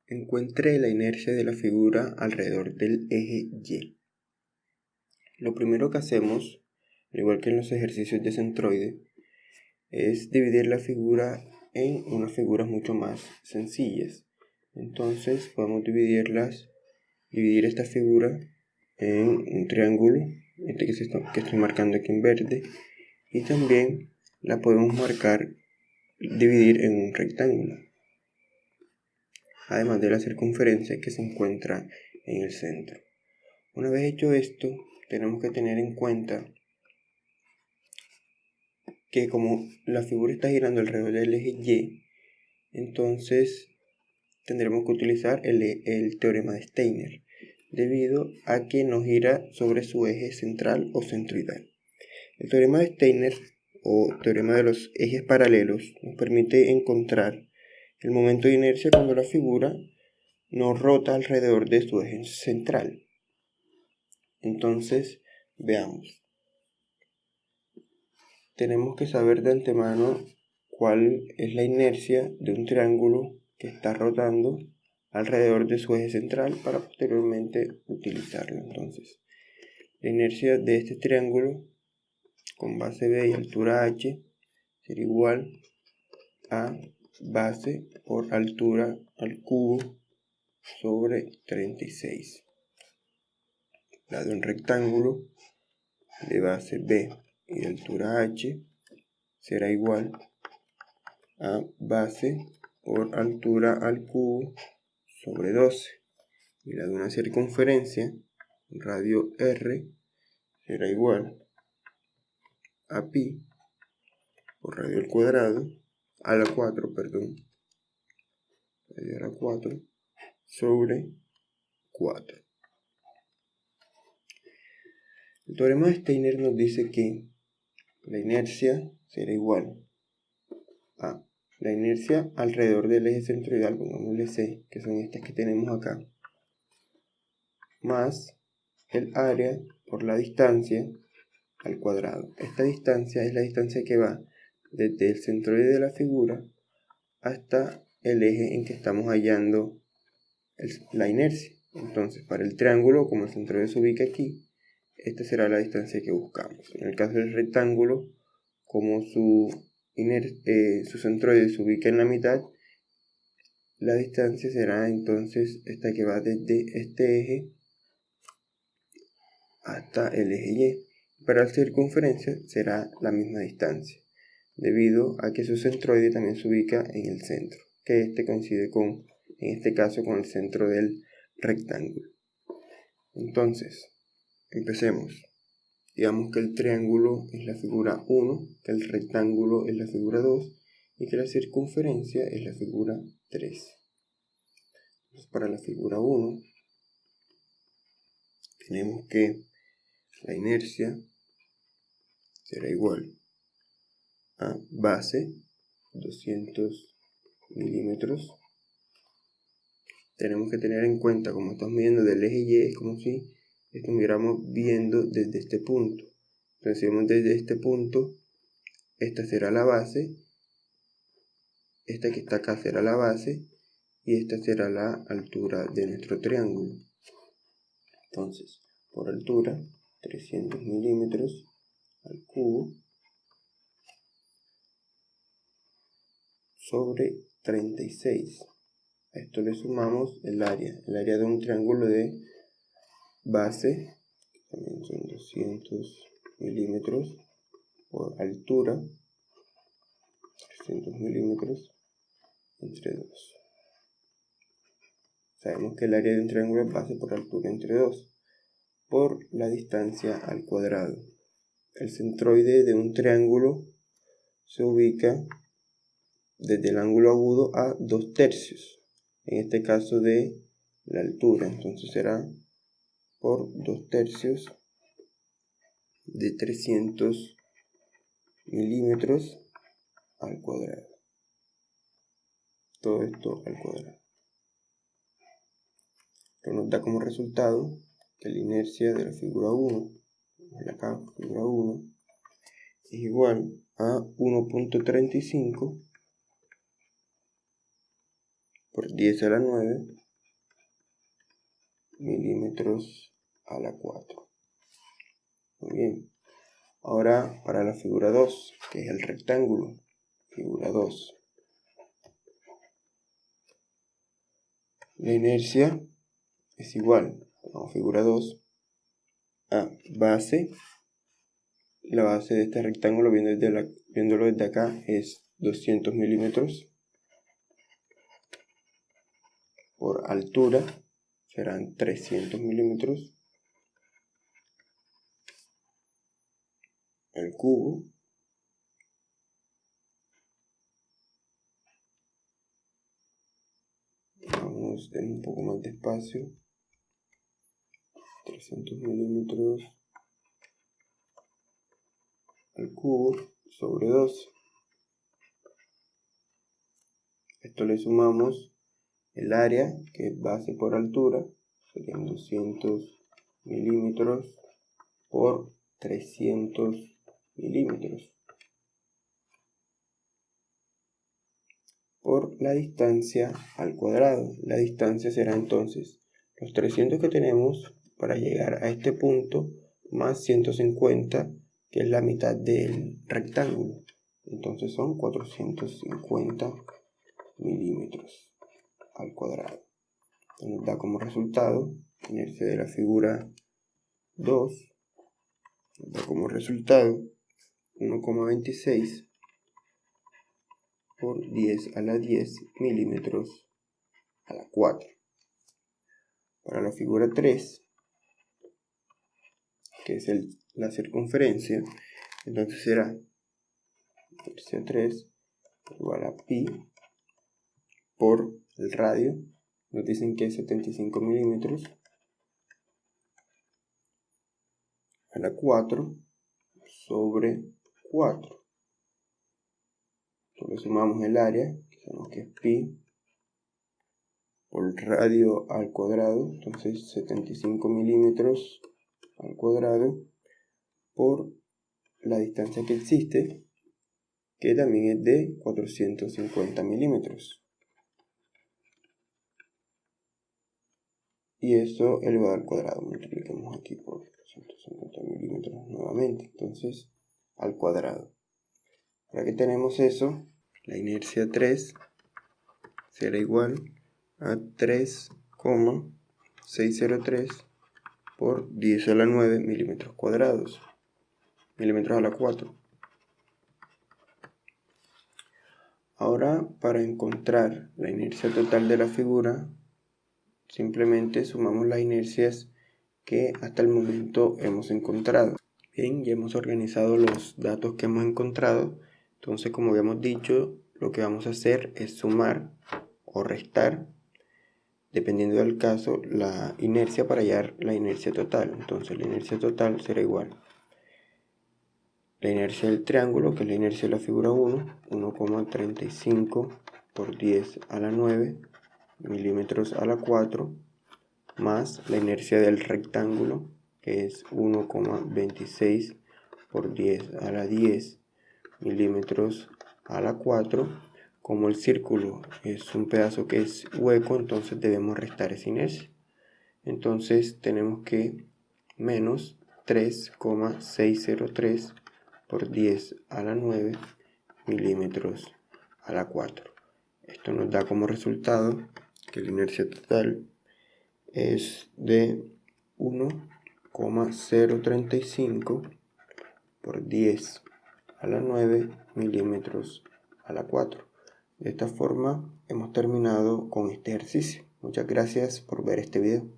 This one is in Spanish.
Encuentre la inercia de la figura alrededor del eje Y. Lo primero que hacemos, al igual que en los ejercicios de centroide, es dividir la figura en unas figuras mucho más sencillas. Entonces podemos dividir esta figura en un triángulo, este que estoy marcando aquí en verde, y también la podemos dividir en un rectángulo, además de la circunferencia que se encuentra en el centro. Una vez hecho esto, tenemos que tener en cuenta que como la figura está girando alrededor del eje Y, entonces tendremos que utilizar el teorema de Steiner, debido a que no gira sobre su eje central o centroidal. El teorema de Steiner, o teorema de los ejes paralelos, nos permite encontrar el momento de inercia cuando la figura no rota alrededor de su eje central. Entonces, veamos. Tenemos que saber de antemano cuál es la inercia de un triángulo que está rotando alrededor de su eje central para posteriormente utilizarlo. Entonces, la inercia de este triángulo con base B y altura h será igual a base por altura al cubo sobre 36. La de un rectángulo de base B y de altura h será igual a base por altura al cubo sobre 12. Y la de una circunferencia, radio r, será igual a pi por radio al cuadrado, a la 4, perdón, radio a la 4 sobre 4. El teorema de Steiner nos dice que la inercia será igual a la inercia alrededor del eje centroidal, pongámosle C, que son estas que tenemos acá, más el área por la distancia al cuadrado. Esta distancia es la distancia que va desde el centroide de la figura hasta el eje en que estamos hallando la inercia. Entonces, para el triángulo, como el centroide se ubica aquí, esta será la distancia que buscamos. En el caso del rectángulo, como su centroide se ubica en la mitad, la distancia será entonces esta que va desde este eje hasta el eje Y. Para la circunferencia será la misma distancia, debido a que su centroide también se ubica en el centro, que este coincide en este caso con el centro del rectángulo. Entonces, empecemos. Digamos que el triángulo es la figura 1, que el rectángulo es la figura 2 y que la circunferencia es la figura 3. Entonces, para la figura 1 tenemos que la inercia será igual a base 200 milímetros. Tenemos que tener en cuenta, como estamos midiendo del eje Y, es como si estuviéramos viendo desde este punto. Entonces, si vemos desde este punto, esta será la base, esta que está acá será la base, y esta será la altura de nuestro triángulo. Entonces, por altura, 300 milímetros al cubo sobre 36. A esto le sumamos el área de un triángulo de base, que también son 200 milímetros, por altura, 300 milímetros entre 2. Sabemos que el área de un triángulo es base por altura entre 2, por la distancia al cuadrado. El centroide de un triángulo se ubica desde el ángulo agudo a 2/3, en este caso de la altura, entonces será por 2/3 de 300 milímetros al cuadrado. Todo esto al cuadrado. Esto nos da como resultado que la inercia de la figura 1, acá figura 1, es igual a 1.35 por 10 a la 9 milímetros a la 4. Muy bien. Ahora para la figura 2, que es el rectángulo. Figura 2. La inercia es igual, figura 2, a base. La base de este rectángulo, viéndolo desde acá, es 200 milímetros. Por altura serán 300 milímetros. El cubo vamos a un poco más despacio. 300 milímetros al cubo sobre 2. Esto le sumamos el área, que es base por altura, serían 200 milímetros por 300 milímetros, por la distancia al cuadrado. La distancia será entonces los 300 que tenemos para llegar a este punto, más 150, que es la mitad del rectángulo. Entonces son 450 milímetros al cuadrado. Esto nos da como resultado, inercia de la figura 2, nos da como resultado 1,26 por 10 a la 10 milímetros a la 4. Para la figura 3, que es la circunferencia, entonces será inercia 3 igual a pi por el radio, nos dicen que es 75 milímetros a la 4 sobre 4. Entonces sumamos el área, que sabemos que es pi por el radio al cuadrado, entonces 75 milímetros al cuadrado por la distancia que existe, que también es de 450 milímetros. Y eso elevado al cuadrado, multipliquemos aquí por 450 milímetros nuevamente, entonces al cuadrado. Ahora que tenemos eso, la inercia 3 será igual a 3,603 por 10 a la 9 milímetros cuadrados, milímetros a la 4. Ahora, para encontrar la inercia total de la figura, simplemente sumamos las inercias que hasta el momento hemos encontrado. Bien, ya hemos organizado los datos que hemos encontrado. Entonces, como habíamos dicho, lo que vamos a hacer es sumar o restar, dependiendo del caso, la inercia para hallar la inercia total. Entonces, la inercia total será igual la inercia del triángulo, que es la inercia de la figura 1, 1,35 por 10 a la 9 milímetros a la 4, más la inercia del rectángulo, que es 1,26 por 10 a la 10 milímetros a la 4. Como el círculo es un pedazo que es hueco, entonces debemos restar esa inercia. Entonces tenemos que menos 3,603 por 10 a la 9 milímetros a la 4. Esto nos da como resultado que la inercia total es de 1,035 por 10 a la 9 milímetros a la 4. De esta forma hemos terminado con este ejercicio. Muchas gracias por ver este video.